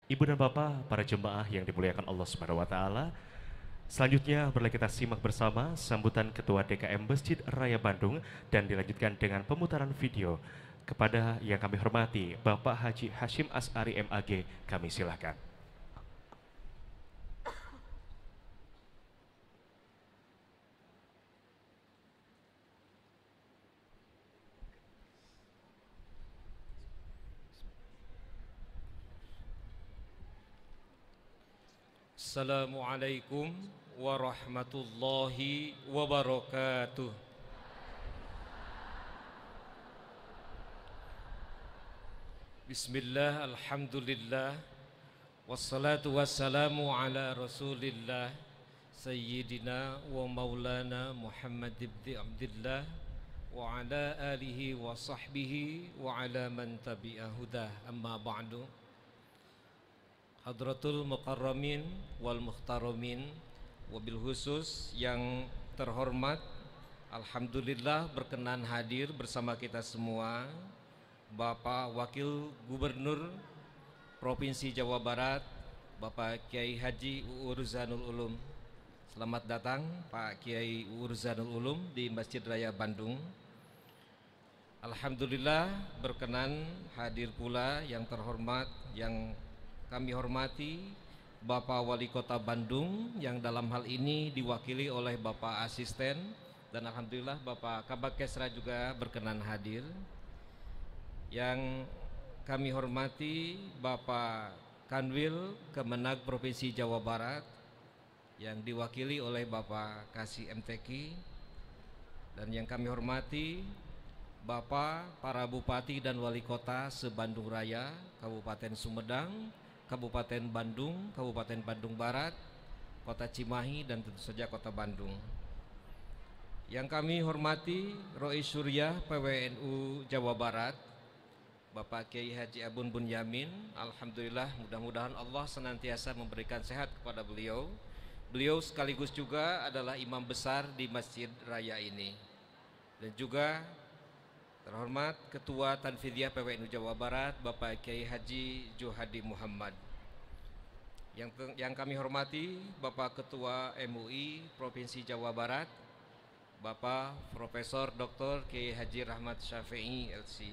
Ibu dan Bapak, para jemaah yang dimuliakan Allah Subhanahu wa taala, selanjutnya boleh kita simak bersama sambutan Ketua DKM Masjid Raya Bandung dan dilanjutkan dengan pemutaran video. Kepada yang kami hormati, Bapak Haji Hashim As'ari MAG, kami silakan. Assalamualaikum warahmatullahi wabarakatuh. Bismillah, alhamdulillah, wassalatu wassalamu ala rasulillah Sayyidina wa maulana Muhammad ibn Abdullah wa ala alihi wa sahbihi wa ala man tabi'ahudah, amma ba'du. Hadratul Mukarramin wal Muhtaramin, wabil khusus yang terhormat, alhamdulillah berkenan hadir bersama kita semua Bapak Wakil Gubernur Provinsi Jawa Barat, Bapak Kiai Haji Uur Zanul Ulum. Selamat datang Pak Kiai Uur Zanul Ulum di Masjid Raya Bandung. Alhamdulillah berkenan hadir pula yang terhormat, yang kami hormati Bapak Wali Kota Bandung yang dalam hal ini diwakili oleh Bapak Asisten, dan alhamdulillah Bapak Kabag Kesra juga berkenan hadir. Yang kami hormati Bapak Kanwil Kemenag Provinsi Jawa Barat yang diwakili oleh Bapak Kasih MTQ, dan yang kami hormati Bapak para Bupati dan Wali Kota se-Bandung Raya, Kabupaten Sumedang, Kabupaten Bandung, Kabupaten Bandung Barat, Kota Cimahi, dan tentu saja Kota Bandung. Yang kami hormati Rois Surya PWNU Jawa Barat, Bapak Kiai Haji Abun Bunyamin. Alhamdulillah, mudah-mudahan Allah senantiasa memberikan sehat kepada beliau. Beliau sekaligus juga adalah imam besar di Masjid Raya ini. Dan juga terhormat Ketua Tanfidiyah PWNU Jawa Barat, Bapak Kiai Haji Juhadi Muhammad. Yang kami hormati Bapak Ketua MUI Provinsi Jawa Barat, Bapak Profesor Dr. Kiai Haji Rahmat Syafi'i LC.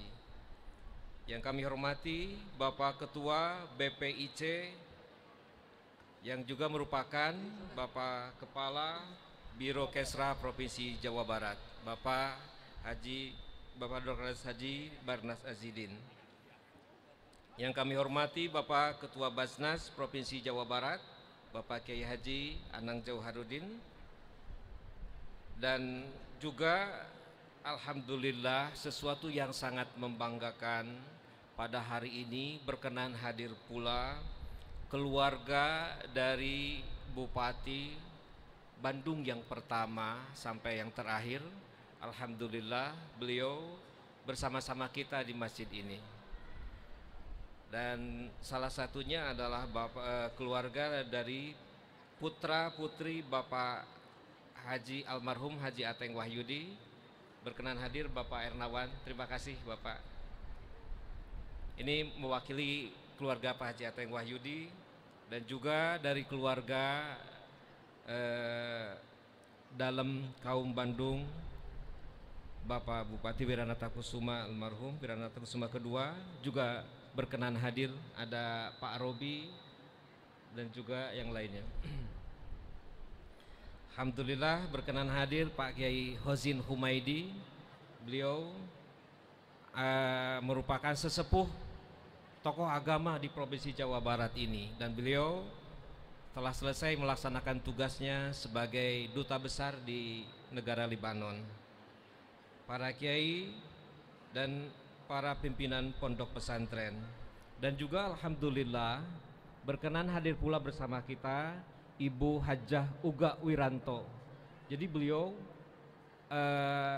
Yang kami hormati Bapak Ketua BPIC yang juga merupakan Bapak Kepala Biro Kesra Provinsi Jawa Barat, Bapak Dr. Haji Barnas Azidin. Yang kami hormati Bapak Ketua Basnas Provinsi Jawa Barat, Bapak Kiai Haji Anang Jauharudin. Dan juga alhamdulillah sesuatu yang sangat membanggakan, pada hari ini berkenan hadir pula keluarga dari Bupati Bandung yang pertama sampai yang terakhir. Alhamdulillah beliau bersama-sama kita di masjid ini. Dan salah satunya adalah keluarga dari putra putri Bapak Haji almarhum Haji Ateng Wahyudi. Berkenan hadir Bapak Ernawan. Terima kasih Bapak. Ini mewakili keluarga Pak Haji Ateng Wahyudi, dan juga dari keluarga dalam kaum Bandung, Bapak Bupati Wiranata Kusuma almarhum Wiranata Kusuma kedua juga berkenan hadir. Ada Pak Robi dan juga yang lainnya. Alhamdulillah berkenan hadir Pak Kiai Hozin Humaidi. Beliau merupakan sesepuh tokoh agama di Provinsi Jawa Barat ini, dan beliau telah selesai melaksanakan tugasnya sebagai duta besar di negara Libanon. Para kiai dan para pimpinan pondok pesantren, dan juga alhamdulillah berkenan hadir pula bersama kita Ibu Hajah Uga Wiranto. Jadi beliau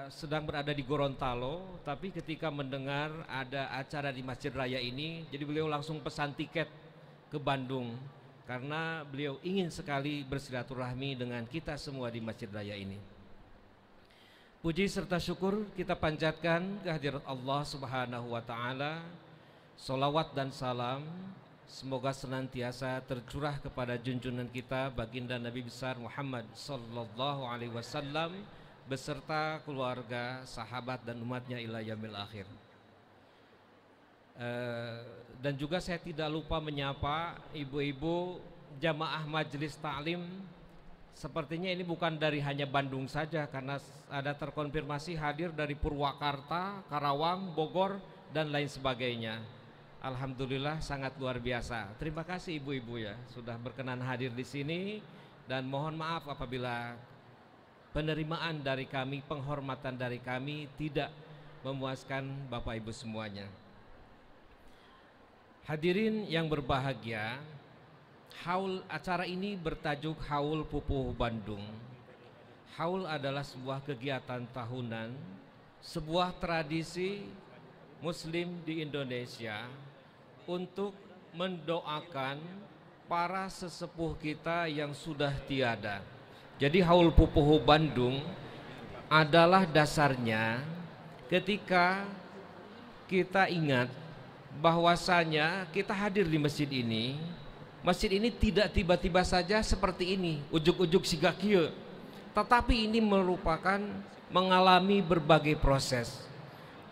sedang berada di Gorontalo, tapi ketika mendengar ada acara di Masjid Raya ini, jadi beliau langsung pesan tiket ke Bandung karena beliau ingin sekali bersilaturahmi dengan kita semua di Masjid Raya ini. Puji serta syukur kita panjatkan kehadirat Allah Subhanahu wa taala. Salawat dan salam semoga senantiasa tercurah kepada junjungan kita baginda Nabi besar Muhammad sallallahu alaihi wasallam beserta keluarga, sahabat dan umatnya ila yaumil akhir. Dan juga saya tidak lupa menyapa ibu-ibu jamaah majelis taklim. Sepertinya ini bukan dari hanya Bandung saja, karena ada terkonfirmasi hadir dari Purwakarta, Karawang, Bogor dan lain sebagainya. Alhamdulillah sangat luar biasa. Terima kasih ibu-ibu ya sudah berkenan hadir di sini, dan mohon maaf apabila penerimaan dari kami, penghormatan dari kami tidak memuaskan Bapak Ibu semuanya. Hadirin yang berbahagia, acara ini bertajuk Haul Pupuh Bandung. Haul adalah sebuah kegiatan tahunan, sebuah tradisi Muslim di Indonesia untuk mendoakan para sesepuh kita yang sudah tiada. Jadi Haul Pupuh Bandung adalah dasarnya ketika kita ingat bahwasanya kita hadir di masjid ini. Masjid ini tidak tiba-tiba saja seperti ini, ujuk-ujuk siga kieu, tetapi ini merupakan mengalami berbagai proses.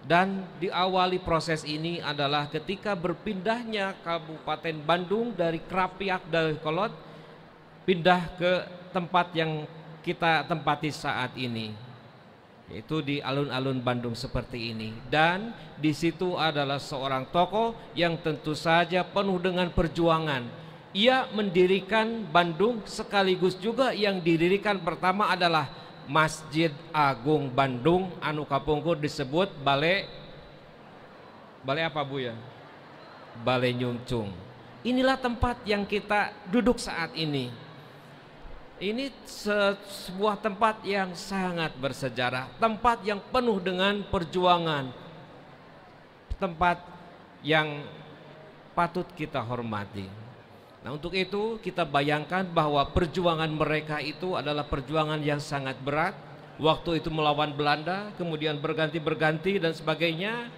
Dan diawali proses ini adalah ketika berpindahnya Kabupaten Bandung dari Krapiak Dayakolot pindah ke tempat yang kita tempati saat ini, yaitu di alun-alun Bandung seperti ini. Dan di situ adalah seorang tokoh yang tentu saja penuh dengan perjuangan. Ia mendirikan Bandung, sekaligus juga yang didirikan pertama adalah Masjid Agung Bandung, anu kapungkur disebut Balai apa Bu ya? Balai Nyungcung. Inilah tempat yang kita duduk saat ini. Ini sebuah tempat yang sangat bersejarah, tempat yang penuh dengan perjuangan, tempat yang patut kita hormati. Nah, untuk itu kita bayangkan bahwa perjuangan mereka itu adalah perjuangan yang sangat berat. Waktu itu melawan Belanda, kemudian berganti-berganti dan sebagainya.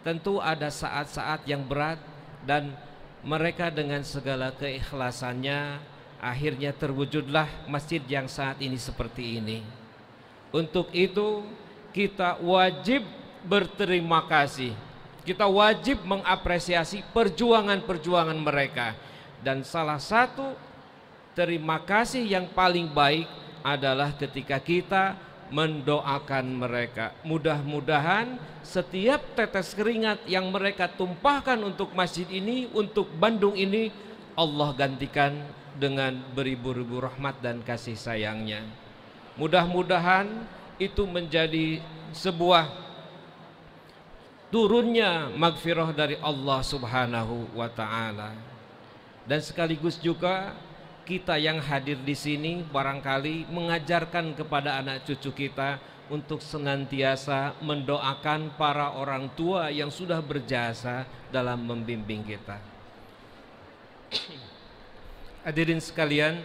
Tentu ada saat-saat yang berat, dan mereka dengan segala keikhlasannya akhirnya terwujudlah masjid yang saat ini seperti ini. Untuk itu kita wajib berterima kasih. Kita wajib mengapresiasi perjuangan-perjuangan mereka. Dan salah satu terima kasih yang paling baik adalah ketika kita mendoakan mereka. Mudah-mudahan setiap tetes keringat yang mereka tumpahkan untuk masjid ini, untuk Bandung ini, Allah gantikan dengan beribu-ribu rahmat dan kasih sayangnya. Mudah-mudahan itu menjadi sebuah turunnya magfirah dari Allah Subhanahu wa ta'ala. Dan sekaligus juga kita yang hadir di sini barangkali mengajarkan kepada anak cucu kita untuk senantiasa mendoakan para orang tua yang sudah berjasa dalam membimbing kita. Hadirin sekalian,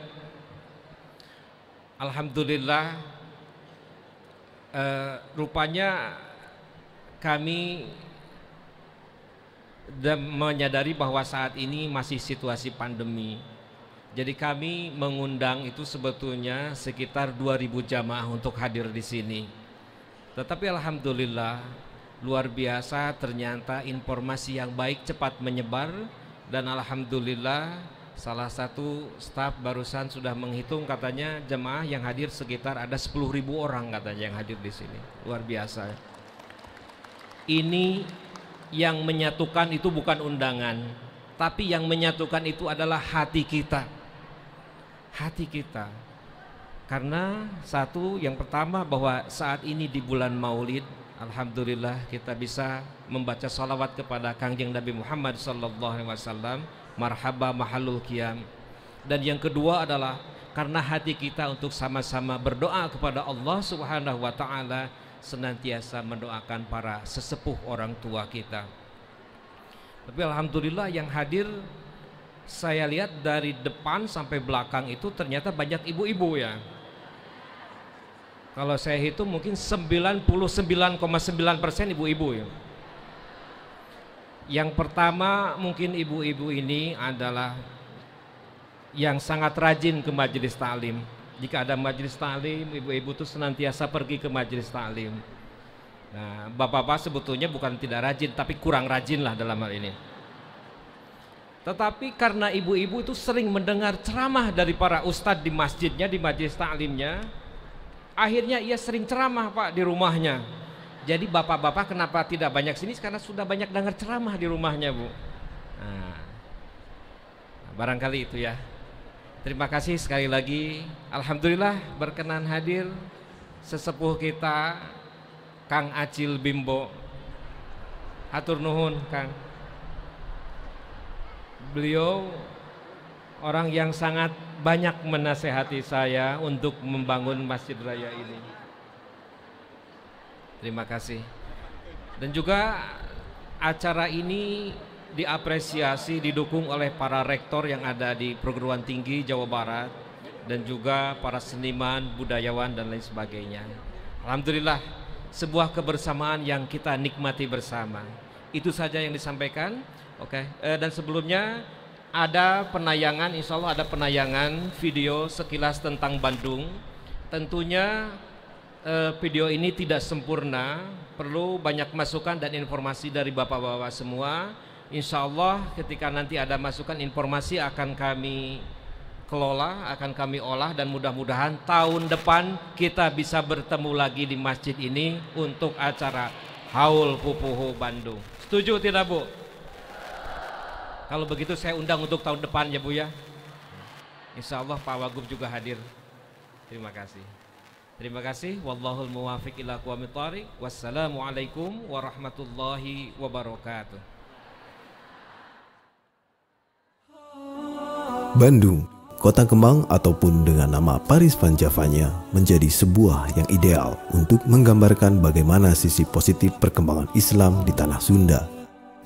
alhamdulillah, rupanya kami dan menyadari bahwa saat ini masih situasi pandemi. Jadi kami mengundang itu sebetulnya sekitar 2000 jamaah untuk hadir di sini. Tetapi alhamdulillah luar biasa, ternyata informasi yang baik cepat menyebar, dan alhamdulillah salah satu staf barusan sudah menghitung, katanya jemaah yang hadir sekitar ada 10.000 orang katanya yang hadir di sini. Luar biasa. Ini yang menyatukan itu bukan undangan, tapi yang menyatukan itu adalah hati kita. Hati kita. Karena satu, yang pertama bahwa saat ini di bulan Maulid, alhamdulillah kita bisa membaca salawat kepada Kangjeng Nabi Muhammad SAW, marhaba mahallul qiyam. Dan yang kedua adalah karena hati kita untuk sama-sama berdoa kepada Allah Subhanahu wa ta'ala, senantiasa mendoakan para sesepuh orang tua kita. Tapi alhamdulillah yang hadir, saya lihat dari depan sampai belakang itu ternyata banyak ibu-ibu ya. Kalau saya hitung mungkin 99,9% ibu-ibu ya. Yang pertama, mungkin ibu-ibu ini adalah yang sangat rajin ke majelis taklim. Jika ada majelis taklim, ibu-ibu itu senantiasa pergi ke majelis taklim. Nah, bapak-bapak sebetulnya bukan tidak rajin, tapi kurang rajin lah dalam hal ini. Tetapi karena ibu-ibu itu sering mendengar ceramah dari para ustadz di masjidnya, di majelis taklimnya, akhirnya ia sering ceramah Pak di rumahnya. Jadi bapak-bapak kenapa tidak banyak sini? Karena sudah banyak dengar ceramah di rumahnya, Bu. Nah, barangkali itu ya. Terima kasih sekali lagi. Alhamdulillah berkenan hadir sesepuh kita, Kang Acil Bimbo. Hatur nuhun, Kang. Beliau orang yang sangat banyak menasehati saya untuk membangun Masjid Raya ini. Terima kasih. Dan juga acara ini diapresiasi, didukung oleh para rektor yang ada di perguruan tinggi Jawa Barat dan juga para seniman, budayawan dan lain sebagainya. Alhamdulillah, sebuah kebersamaan yang kita nikmati bersama. Itu saja yang disampaikan. Oke. Dan sebelumnya ada penayangan, insya Allah ada penayangan video sekilas tentang Bandung. Tentunya video ini tidak sempurna, perlu banyak masukan dan informasi dari bapak-bapak semua. Insya Allah ketika nanti ada masukan informasi akan kami kelola, akan kami olah, dan mudah-mudahan tahun depan kita bisa bertemu lagi di masjid ini untuk acara Haul Pupuhu Bandung. Setuju tidak, Bu? Kalau begitu saya undang untuk tahun depan ya, Bu ya. Insya Allah Pak Wagub juga hadir. Terima kasih. Terima kasih. Wallahul muwafiq ila aqwamit thoriq. Wassalamualaikum warahmatullahi wabarakatuh. Bandung, kota kembang ataupun dengan nama Paris Van Javanya, menjadi sebuah yang ideal untuk menggambarkan bagaimana sisi positif perkembangan Islam di tanah Sunda.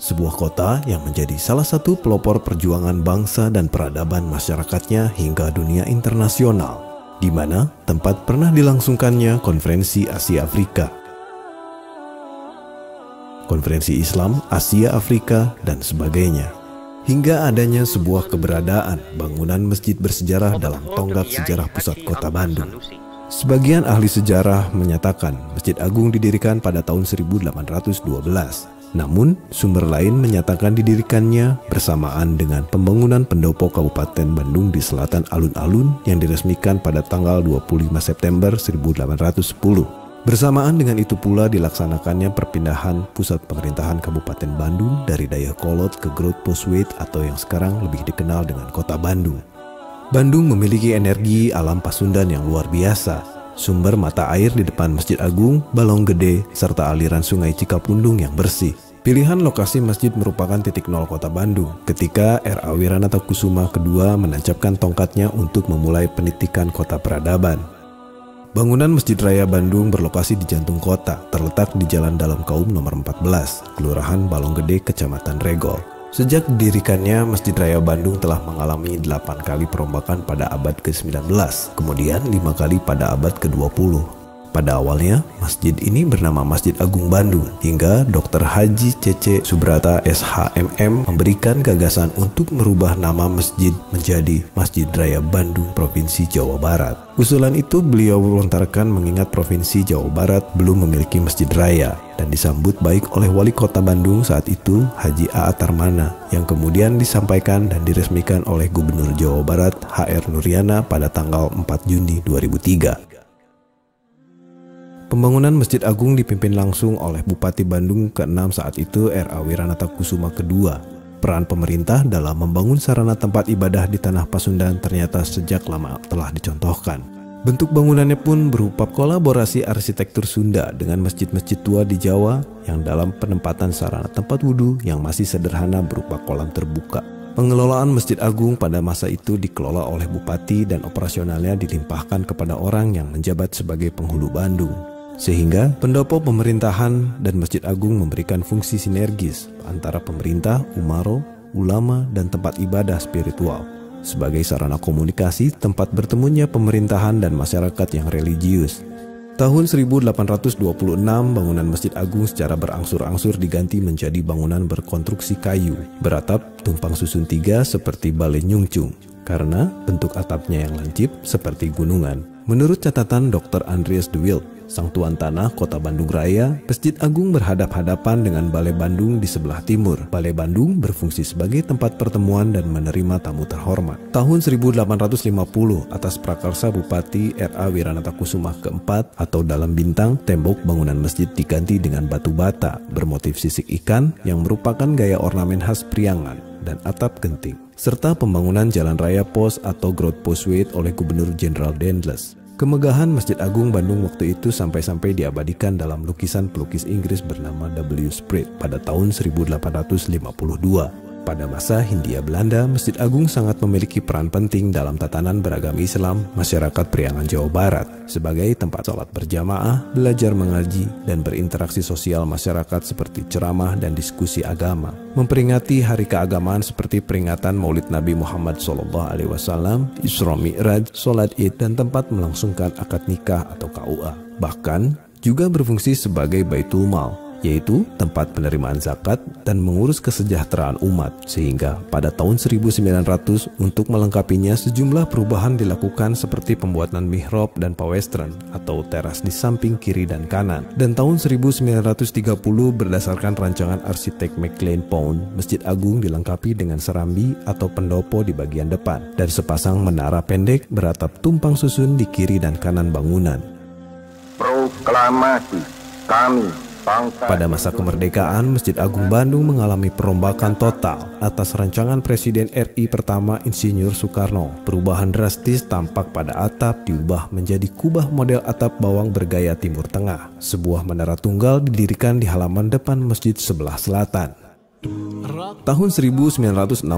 Sebuah kota yang menjadi salah satu pelopor perjuangan bangsa dan peradaban masyarakatnya hingga dunia internasional, di mana tempat pernah dilangsungkannya Konferensi Asia Afrika, Konferensi Islam Asia Afrika, dan sebagainya. Hingga adanya sebuah keberadaan bangunan masjid bersejarah dalam tonggak sejarah pusat kota Bandung. Sebagian ahli sejarah menyatakan Masjid Agung didirikan pada tahun 1812. Namun, sumber lain menyatakan didirikannya bersamaan dengan pembangunan pendopo Kabupaten Bandung di selatan alun-alun yang diresmikan pada tanggal 25 September 1810. Bersamaan dengan itu pula dilaksanakannya perpindahan pusat pemerintahan Kabupaten Bandung dari Dayakolot ke Groote Posweet atau yang sekarang lebih dikenal dengan Kota Bandung. Bandung memiliki energi alam Pasundan yang luar biasa. Sumber mata air di depan Masjid Agung, Balong Gede, serta aliran sungai Cikapundung yang bersih. Pilihan lokasi masjid merupakan titik nol kota Bandung ketika R.A. Wiranata Kusuma II menancapkan tongkatnya untuk memulai penitikan kota peradaban. Bangunan Masjid Raya Bandung berlokasi di jantung kota, terletak di Jalan Dalam Kaum nomor 14, Kelurahan Balong Gede, Kecamatan Regol. Sejak didirikannya, Masjid Raya Bandung telah mengalami 8 kali perombakan pada abad ke-19, kemudian 5 kali pada abad ke-20. Pada awalnya, masjid ini bernama Masjid Agung Bandung, hingga Dr. Haji C.C. Subrata SHMM memberikan gagasan untuk merubah nama masjid menjadi Masjid Raya Bandung Provinsi Jawa Barat. Usulan itu beliau lontarkan mengingat Provinsi Jawa Barat belum memiliki masjid raya, dan disambut baik oleh Wali Kota Bandung saat itu, Haji A.A. Tarmana, yang kemudian disampaikan dan diresmikan oleh Gubernur Jawa Barat H.R. Nuryana pada tanggal 4 Juni 2003. Pembangunan Masjid Agung dipimpin langsung oleh Bupati Bandung ke-6 saat itu, R.A. Wiranata Kusuma II. Peran pemerintah dalam membangun sarana tempat ibadah di tanah Pasundan ternyata sejak lama telah dicontohkan. Bentuk bangunannya pun berupa kolaborasi arsitektur Sunda dengan masjid-masjid tua di Jawa yang dalam penempatan sarana tempat wudhu yang masih sederhana berupa kolam terbuka. Pengelolaan Masjid Agung pada masa itu dikelola oleh Bupati dan operasionalnya dilimpahkan kepada orang yang menjabat sebagai penghulu Bandung. Sehingga pendopo pemerintahan dan Masjid Agung memberikan fungsi sinergis antara pemerintah, umaro, ulama, dan tempat ibadah spiritual sebagai sarana komunikasi tempat bertemunya pemerintahan dan masyarakat yang religius. Tahun 1826, bangunan Masjid Agung secara berangsur-angsur diganti menjadi bangunan berkonstruksi kayu, beratap tumpang susun 3 seperti Balai Nyungcung, karena bentuk atapnya yang lancip seperti gunungan. Menurut catatan Dr. Andreas de Wild, sang tuan tanah Kota Bandung Raya, Masjid Agung berhadap-hadapan dengan Balai Bandung di sebelah timur. Balai Bandung berfungsi sebagai tempat pertemuan dan menerima tamu terhormat. Tahun 1850, atas prakarsa Bupati R.A. Wiranata Kusuma keempat atau dalam bintang, tembok bangunan masjid diganti dengan batu bata bermotif sisik ikan yang merupakan gaya ornamen khas Priangan dan atap genting, serta pembangunan jalan raya pos atau Groot Postweg oleh Gubernur Jenderal Daendels. Kemegahan Masjid Agung Bandung waktu itu sampai-sampai diabadikan dalam lukisan pelukis Inggris bernama W. Spread pada tahun 1852. Pada masa Hindia Belanda, Masjid Agung sangat memiliki peran penting dalam tatanan beragama Islam masyarakat Priangan Jawa Barat sebagai tempat sholat berjamaah, belajar mengaji, dan berinteraksi sosial masyarakat seperti ceramah dan diskusi agama. Memperingati hari keagamaan seperti peringatan Maulid Nabi Muhammad SAW, Isra Mi'raj, sholat Id, dan tempat melangsungkan akad nikah atau KUA. Bahkan juga berfungsi sebagai Baitul Mal, yaitu tempat penerimaan zakat dan mengurus kesejahteraan umat, sehingga pada tahun 1900 untuk melengkapinya sejumlah perubahan dilakukan seperti pembuatan mihrab dan pawestren atau teras di samping kiri dan kanan. Dan tahun 1930 berdasarkan rancangan arsitek McLean Pound, Masjid Agung dilengkapi dengan serambi atau pendopo di bagian depan dan sepasang menara pendek beratap tumpang susun di kiri dan kanan bangunan. Proklamasi kami pada masa kemerdekaan, Masjid Agung Bandung mengalami perombakan total atas rancangan Presiden RI pertama Insinyur Soekarno. Perubahan drastis tampak pada atap diubah menjadi kubah model atap bawang bergaya Timur Tengah. Sebuah menara tunggal didirikan di halaman depan masjid sebelah selatan. Tahun 1967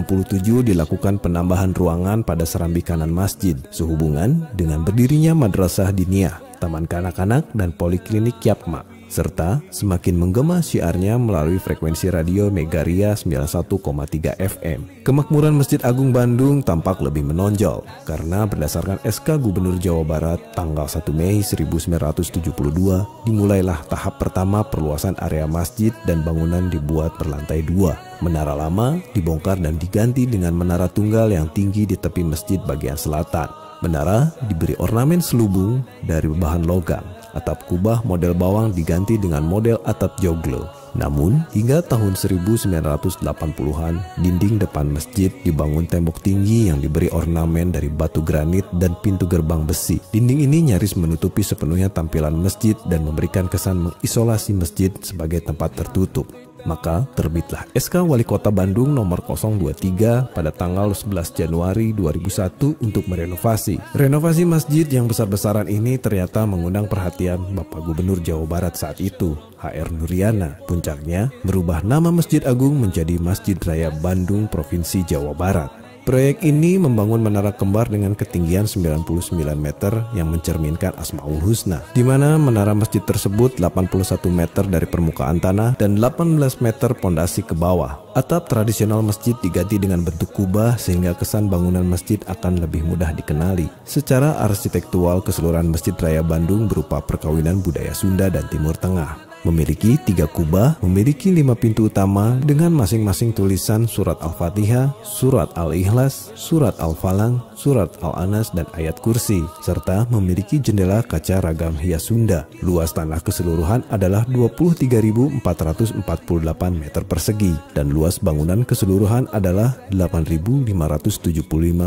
dilakukan penambahan ruangan pada serambi kanan masjid sehubungan dengan berdirinya Madrasah Diniyah, Taman Kanak-kanak, dan Poliklinik Yapma, serta semakin menggema syiarnya melalui frekuensi radio Megaria 91,3 FM. Kemakmuran Masjid Agung Bandung tampak lebih menonjol karena berdasarkan SK Gubernur Jawa Barat tanggal 1 Mei 1972 dimulailah tahap pertama perluasan area masjid dan bangunan dibuat berlantai 2. Menara lama dibongkar dan diganti dengan menara tunggal yang tinggi di tepi masjid bagian selatan. Menara diberi ornamen selubung dari bahan logam. Atap kubah model bawang diganti dengan model atap joglo. Namun, hingga tahun 1980-an, dinding depan masjid dibangun tembok tinggi yang diberi ornamen dari batu granit dan pintu gerbang besi. Dinding ini nyaris menutupi sepenuhnya tampilan masjid dan memberikan kesan mengisolasi masjid sebagai tempat tertutup. Maka terbitlah SK Wali Kota Bandung nomor 023 pada tanggal 11 Januari 2001 untuk merenovasi. Renovasi masjid yang besar-besaran ini ternyata mengundang perhatian Bapak Gubernur Jawa Barat saat itu, HR Nuriana. Puncaknya merubah nama Masjid Agung menjadi Masjid Raya Bandung Provinsi Jawa Barat. Proyek ini membangun menara kembar dengan ketinggian 99 meter yang mencerminkan Asmaul Husna, di mana menara masjid tersebut 81 meter dari permukaan tanah dan 18 meter pondasi ke bawah. Atap tradisional masjid diganti dengan bentuk kubah sehingga kesan bangunan masjid akan lebih mudah dikenali. Secara arsitektural, keseluruhan Masjid Raya Bandung berupa perkawinan budaya Sunda dan Timur Tengah. Memiliki 3 kubah, memiliki 5 pintu utama dengan masing-masing tulisan surat Al-Fatihah, surat Al-Ikhlas, surat Al-Falang, surat Al-Anas, dan ayat kursi, serta memiliki jendela kaca ragam hias Sunda. Luas tanah keseluruhan adalah 23.448 meter persegi dan luas bangunan keseluruhan adalah 8.575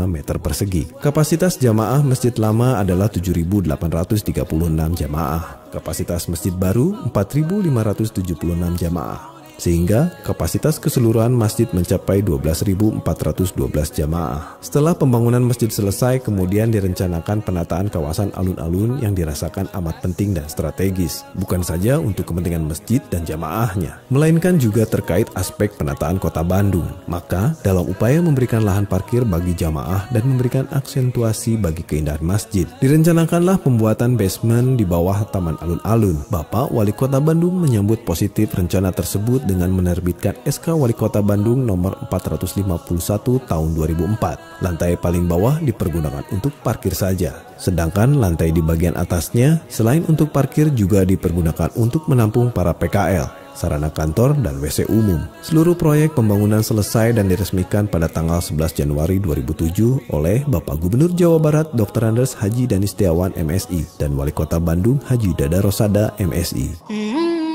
meter persegi. Kapasitas jamaah masjid lama adalah 7.836 jamaah. Kapasitas masjid baru 4.576 jamaah, sehingga kapasitas keseluruhan masjid mencapai 12.412 jamaah. Setelah pembangunan masjid selesai, kemudian direncanakan penataan kawasan alun-alun yang dirasakan amat penting dan strategis, bukan saja untuk kepentingan masjid dan jamaahnya, melainkan juga terkait aspek penataan kota Bandung. Maka, dalam upaya memberikan lahan parkir bagi jamaah dan memberikan aksentuasi bagi keindahan masjid, direncanakanlah pembuatan basement di bawah taman alun-alun. Bapak Wali Kota Bandung menyambut positif rencana tersebut dengan menerbitkan SK Wali Kota Bandung nomor 451 tahun 2004. Lantai paling bawah dipergunakan untuk parkir saja. Sedangkan lantai di bagian atasnya selain untuk parkir juga dipergunakan untuk menampung para PKL, sarana kantor, dan WC umum. Seluruh proyek pembangunan selesai dan diresmikan pada tanggal 11 Januari 2007 oleh Bapak Gubernur Jawa Barat Dr. Andes Haji Danis Setiawan MSI dan Wali Kota Bandung Haji Dada Rosada MSI.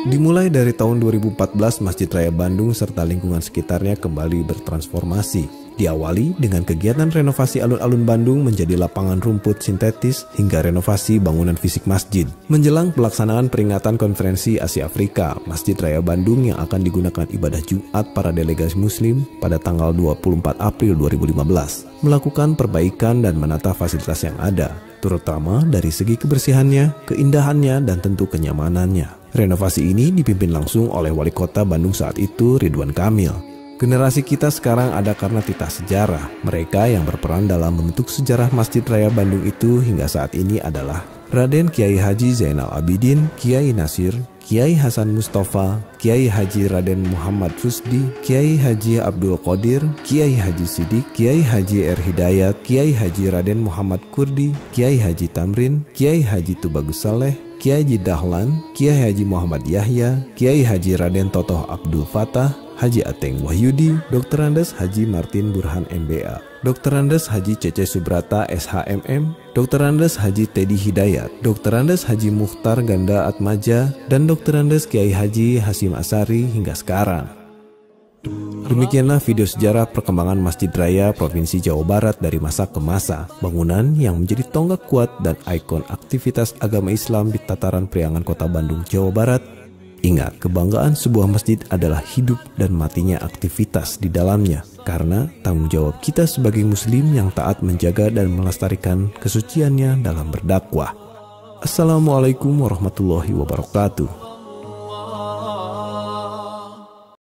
Dimulai dari tahun 2014, Masjid Raya Bandung serta lingkungan sekitarnya kembali bertransformasi. Diawali dengan kegiatan renovasi alun-alun Bandung menjadi lapangan rumput sintetis hingga renovasi bangunan fisik masjid. Menjelang pelaksanaan peringatan konferensi Asia Afrika, Masjid Raya Bandung yang akan digunakan ibadah Jumat para delegasi muslim pada tanggal 24 April 2015, melakukan perbaikan dan menata fasilitas yang ada, terutama dari segi kebersihannya, keindahannya, dan tentu kenyamanannya. Renovasi ini dipimpin langsung oleh Wali Kota Bandung saat itu, Ridwan Kamil. Generasi kita sekarang ada karena titah sejarah. Mereka yang berperan dalam membentuk sejarah Masjid Raya Bandung itu hingga saat ini adalah Raden Kiai Haji Zainal Abidin, Kiai Nasir, Kiai Hasan Mustafa, Kiai Haji Raden Muhammad Rusdi, Kiai Haji Abdul Qadir, Kiai Haji Sidik, Kiai Haji Hidayat, Kiai Haji Raden Muhammad Kurdi, Kiai Haji Tamrin, Kiai Haji Tubagus Saleh, Kiai Haji Dahlan, Kiai Haji Muhammad Yahya, Kiai Haji Raden Totoh Abdul Fatah, Haji Ateng Wahyudi, Dr. Andes Haji Martin Burhan MBA, Dr. Andes Haji Cece Subrata SHMM, Dr. Andes Haji Teddy Hidayat, Dr. Andes Haji Mukhtar Ganda Atmaja, dan Dr. Andes Kiai Haji Hasim Asari hingga sekarang. Demikianlah video sejarah perkembangan Masjid Raya Provinsi Jawa Barat dari masa ke masa. Bangunan yang menjadi tonggak kuat dan ikon aktivitas agama Islam di tataran Priangan Kota Bandung, Jawa Barat. Ingat, kebanggaan sebuah masjid adalah hidup dan matinya aktivitas di dalamnya, karena tanggung jawab kita sebagai muslim yang taat menjaga dan melestarikan kesuciannya dalam berdakwah. Assalamualaikum warahmatullahi wabarakatuh.